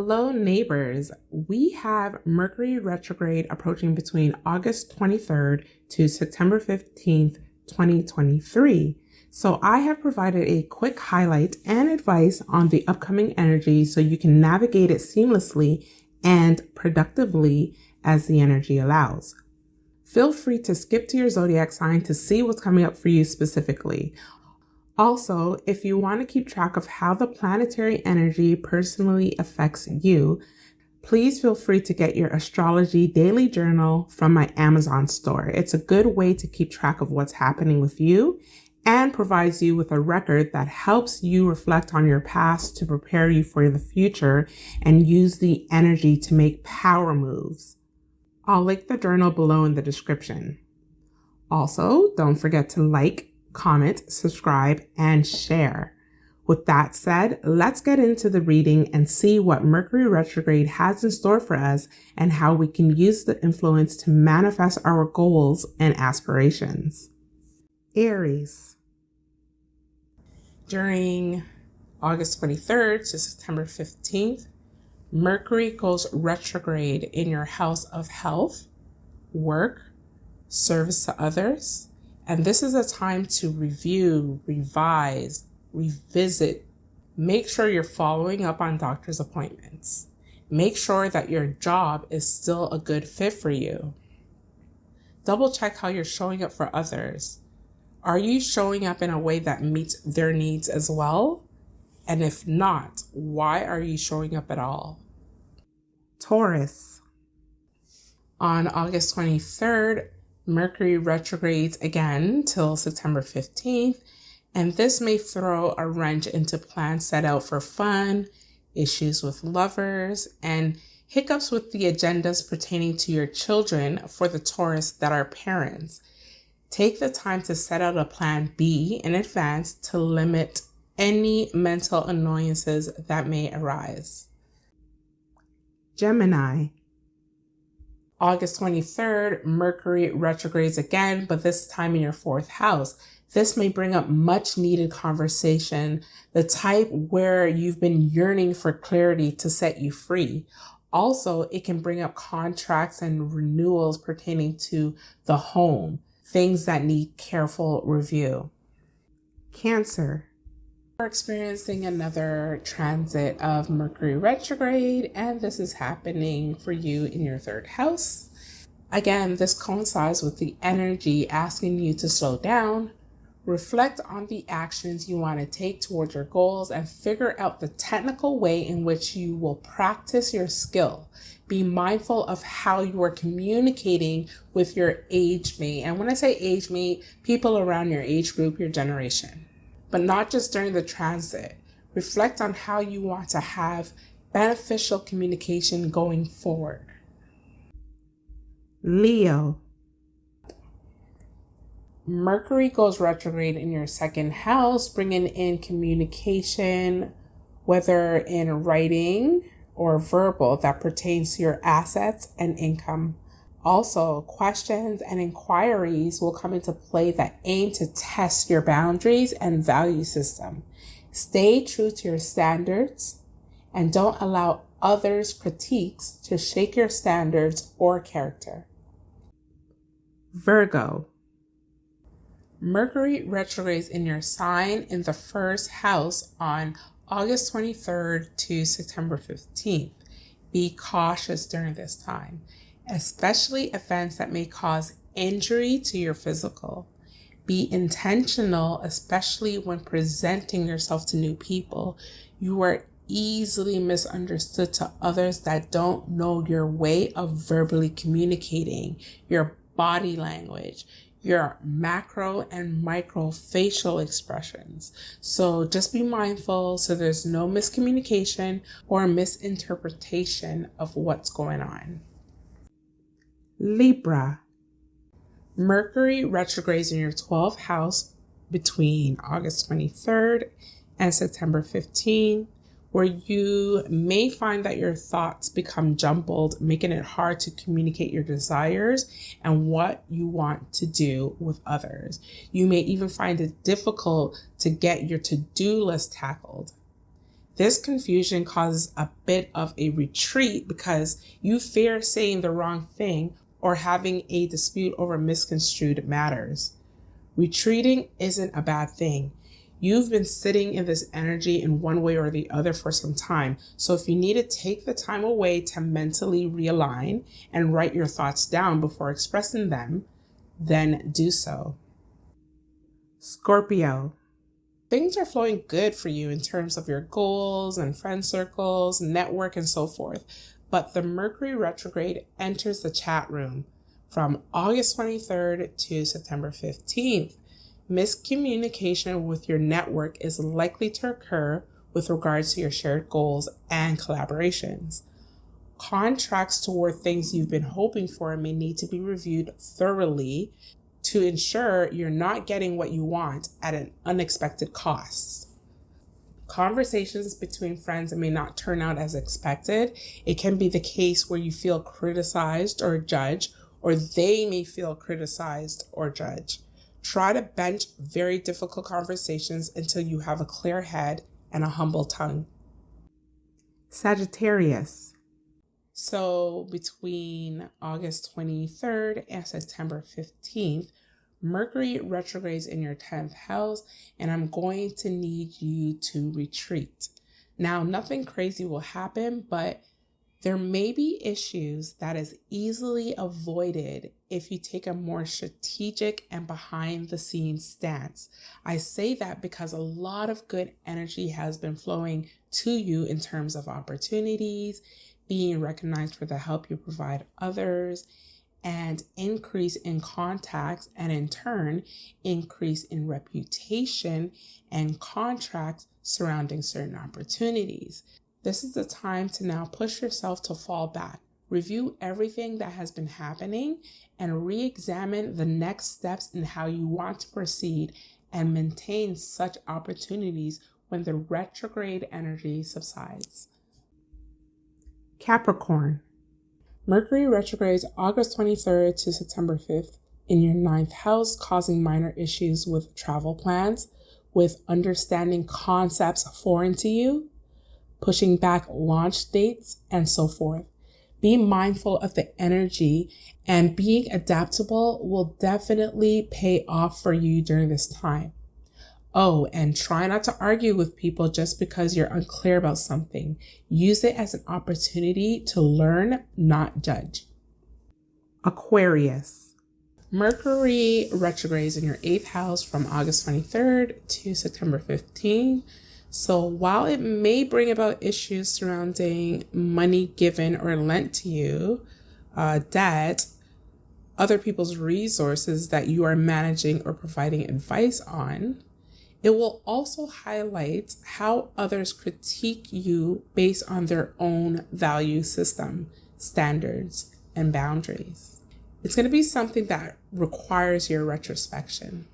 Hello, neighbors. We have Mercury retrograde approaching between August 23rd to September 15th, 2023. So I have provided a quick highlight and advice on the upcoming energy so you can navigate it seamlessly and productively as the energy allows. Feel free to skip to your zodiac sign to see what's coming up for you specifically. Also, if you want to keep track of how the planetary energy personally affects you, please feel free to get your Astrology Daily Journal from my Amazon store. It's a good way to keep track of what's happening with you and provides you with a record that helps you reflect on your past to prepare you for the future and use the energy to make power moves. I'll link the journal below in the description. Also, don't forget to like, comment, subscribe, and share. With that said, let's get into the reading and see what Mercury retrograde has in store for us and how we can use the influence to manifest our goals and aspirations. Aries. During August 23rd to September 15th, Mercury goes retrograde in your house of health, work, service to others, and this is a time to review, revise, revisit. Make sure you're following up on doctor's appointments. Make sure that your job is still a good fit for you. Double check how you're showing up for others. Are you showing up in a way that meets their needs as well? And if not, why are you showing up at all? Taurus. On August 23rd, Mercury retrogrades again till September 15th, and this may throw a wrench into plans set out for fun, issues with lovers, and hiccups with the agendas pertaining to your children for the Taurus that are parents. Take the time to set out a plan B in advance to limit any mental annoyances that may arise. Gemini. August 23rd, Mercury retrogrades again, but this time in your fourth house. This may bring up much needed conversation, the type where you've been yearning for clarity to set you free. Also, it can bring up contracts and renewals pertaining to the home, things that need careful review. Cancer. We're experiencing another transit of Mercury retrograde, and this is happening for you in your third house. Again, this coincides with the energy asking you to slow down, reflect on the actions you want to take towards your goals, and figure out the technical way in which you will practice your skill. Be mindful of how you are communicating with your age mate. And when I say age mate, people around your age group, your generation. But not just during the transit. Reflect on how you want to have beneficial communication going forward. Leo. Mercury goes retrograde in your second house, bringing in communication, whether in writing or verbal, that pertains to your assets and income. Also, questions and inquiries will come into play that aim to test your boundaries and value system. Stay true to your standards and don't allow others' critiques to shake your standards or character. Virgo. Mercury retrogrades in your sign in the first house on August 23rd to September 15th. Be cautious during this time, especially events that may cause injury to your physical. Be intentional, especially when presenting yourself to new people. You are easily misunderstood to others that don't know your way of verbally communicating, your body language, your macro and micro facial expressions. So just be mindful so there's no miscommunication or misinterpretation of what's going on. Libra. Mercury retrogrades in your 12th house between August 23rd and September 15th, where you may find that your thoughts become jumbled, making it hard to communicate your desires and what you want to do with others. You may even find it difficult to get your to-do list tackled. This confusion causes a bit of a retreat because you fear saying the wrong thing or having a dispute over misconstrued matters. Retreating isn't a bad thing. You've been sitting in this energy in one way or the other for some time. So if you need to take the time away to mentally realign and write your thoughts down before expressing them, then do so. Scorpio. Things are flowing good for you in terms of your goals and friend circles, network, and so forth. But the Mercury retrograde enters the chat room from August 23rd to September 15th. Miscommunication with your network is likely to occur with regards to your shared goals and collaborations. Contracts toward things you've been hoping for may need to be reviewed thoroughly to ensure you're not getting what you want at an unexpected cost. Conversations between friends may not turn out as expected. It can be the case where you feel criticized or judged, or they may feel criticized or judged. Try to bench very difficult conversations until you have a clear head and a humble tongue. Sagittarius. So between August 23rd and September 15th, Mercury retrogrades in your 10th house, and I'm going to need you to retreat. Now, nothing crazy will happen, but there may be issues that is easily avoided if you take a more strategic and behind the scenes stance. I say that because a lot of good energy has been flowing to you in terms of opportunities, being recognized for the help you provide others, and increase in contacts, and in turn, increase in reputation and contracts surrounding certain opportunities. This is the time to now push yourself to fall back, review everything that has been happening, and re-examine the next steps in how you want to proceed and maintain such opportunities when the retrograde energy subsides. Capricorn. Mercury retrogrades August 23rd to September 5th in your 9th house, causing minor issues with travel plans, with understanding concepts foreign to you, pushing back launch dates, and so forth. Be mindful of the energy, and being adaptable will definitely pay off for you during this time. Oh, and try not to argue with people just because you're unclear about something. Use it as an opportunity to learn, not judge. Aquarius. Mercury retrogrades in your 8th house from August 23rd to September 15th. So while it may bring about issues surrounding money given or lent to you, debt, other people's resources that you are managing or providing advice on, it will also highlight how others critique you based on their own value system, standards, and boundaries. It's going to be something that requires your retrospection.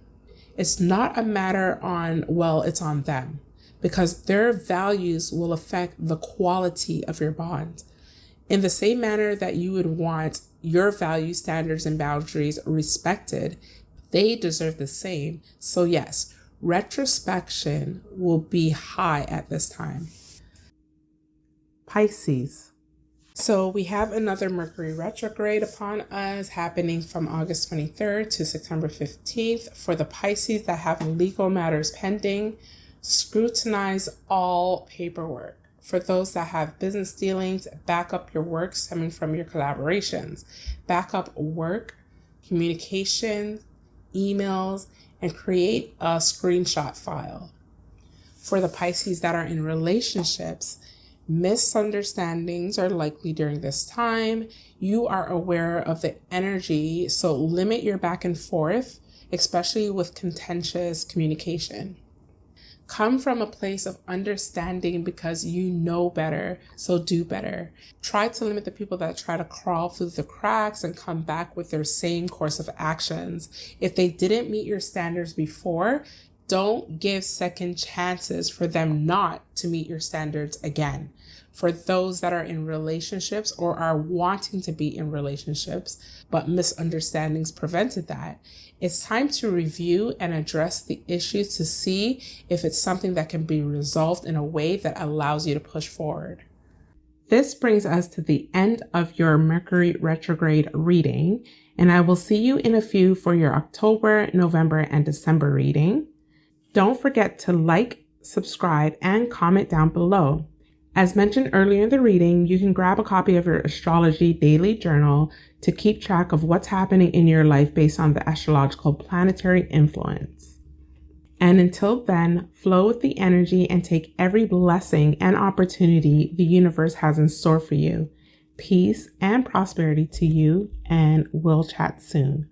It's not a matter on, well, it's on them, because their values will affect the quality of your bond. In the same manner that you would want your value, standards, and boundaries respected, they deserve the same. So yes, retrospection will be high at this time. Pisces. So we have another Mercury retrograde upon us happening from August 23rd to September 15th. For the Pisces that have legal matters pending, scrutinize all paperwork. For those that have business dealings, back up your work stemming from your collaborations. Back up work, communication, emails, and create a screenshot file. For the Pisces that are in relationships, misunderstandings are likely during this time. You are aware of the energy, so limit your back and forth, especially with contentious communication. Come from a place of understanding because you know better, so do better. Try to limit the people that try to crawl through the cracks and come back with their same course of actions. If they didn't meet your standards before, Don't give second chances for them not to meet your standards again. For those that are in relationships or are wanting to be in relationships, but misunderstandings prevented that, it's time to review and address the issues to see if it's something that can be resolved in a way that allows you to push forward. This brings us to the end of your Mercury retrograde reading, and I will see you in a few for your October, November, and December reading. Don't forget to like, subscribe, and comment down below. As mentioned earlier in the reading, you can grab a copy of your Astrology Daily Journal to keep track of what's happening in your life based on the astrological planetary influence. And until then, flow with the energy and take every blessing and opportunity the universe has in store for you. Peace and prosperity to you, and we'll chat soon.